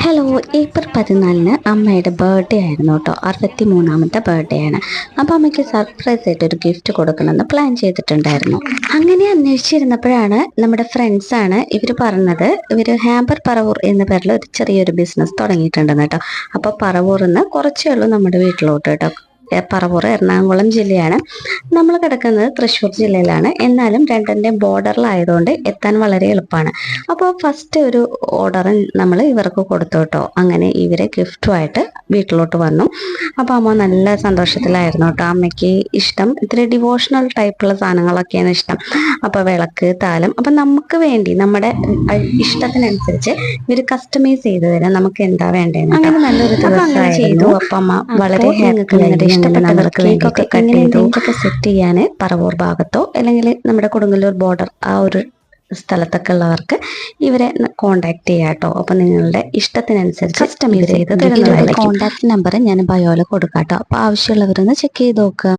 Hello, April 14-ന് അമ്മയുടെ birthday ആയിരുന്നു കേട്ടോ. 63ാമത്തെ ബർത്ത്ഡേ ആണ്. അപ്പോൾ അമ്മയ്ക്ക് സർപ്രൈസ് ആയിട്ട് ഒരു ഗിഫ്റ്റ് കൊടുക്കണമെന്ന് പ്ലാൻ ചെയ്തിട്ടുണ്ടായിരുന്നു. അങ്ങനെ അന്വേഷിച്ചിരുന്നപ്പോഴാണ് നമ്മുടെ ഫ്രണ്ട്സാണ് ഇവർ പറഞ്ഞത്, ഇവർ ഹാമ്പർ പറവൂർ എന്ന പേരിൽ ഒരു ചെറിയൊരു ബിസിനസ് തുടങ്ങിയിട്ടുണ്ടെന്ന് കേട്ടോ. അപ്പോൾ പറവൂറിൽ നിന്ന് കുറച്ചേ ഉള്ളൂ നമ്മുടെ വീട്ടിലോട്ട് കേട്ടോ. പറവൂർ എറണാകുളം ജില്ലയാണ്, നമ്മൾ കിടക്കുന്നത് തൃശ്ശൂർ ജില്ലയിലാണ്. എന്നാലും രണ്ടിൻ്റെയും ബോർഡറിലായതുകൊണ്ട് എത്താൻ വളരെ എളുപ്പമാണ്. അപ്പോൾ ഫസ്റ്റ് ഒരു ഓർഡർ നമ്മൾ ഇവർക്ക് കൊടുത്തു കേട്ടോ. അങ്ങനെ ഇവരെ ഗിഫ്റ്റുമായിട്ട് വീട്ടിലോട്ട് വന്നു. അപ്പോൾ അമ്മ നല്ല സന്തോഷത്തിലായിരുന്നു കേട്ടോ. അമ്മയ്ക്ക് ഇഷ്ടം ഇത്തിരി ഡിവോഷണൽ ടൈപ്പുള്ള സാധനങ്ങളൊക്കെയാണ് ഇഷ്ടം. അപ്പോൾ വിളക്ക്, താലം, അപ്പം നമുക്ക് വേണ്ടി നമ്മുടെ ഇഷ്ടത്തിനനുസരിച്ച് ഇവർ കസ്റ്റമൈസ് ചെയ്ത് തരാം, നമുക്ക് എന്താ വേണ്ടതെന്ന്. അങ്ങനെ നല്ലൊരു ദിവസമായിരുന്നു. അപ്പം അമ്മ വളരെ ഹാപ്പി. ഇഷ്ടപ്പെട്ടവർക്ക് കേക്കൊക്കെ കട്ട് ചെയ്തു സെറ്റ് ചെയ്യാൻ പറവൂർ ഭാഗത്തോ അല്ലെങ്കിൽ നമ്മുടെ കൊടുങ്ങല്ലൂർ ബോർഡർ ആ ഒരു സ്ഥലത്തൊക്കെ ഉള്ളവർക്ക് ഇവരെ കോണ്ടാക്ട് ചെയ്യാം കേട്ടോ. അപ്പം നിങ്ങളുടെ ഇഷ്ടത്തിനനുസരിച്ച് കസ്റ്റമൈസ് ചെയ്ത് തരുന്നതായിരിക്കും. കോണ്ടാക്ട് നമ്പർ ഞാൻ ബയോയിൽ കൊടുക്കാം കേട്ടോ. അപ്പോൾ ആവശ്യമുള്ളവരൊന്ന് ചെക്ക് ചെയ്ത് നോക്കുക.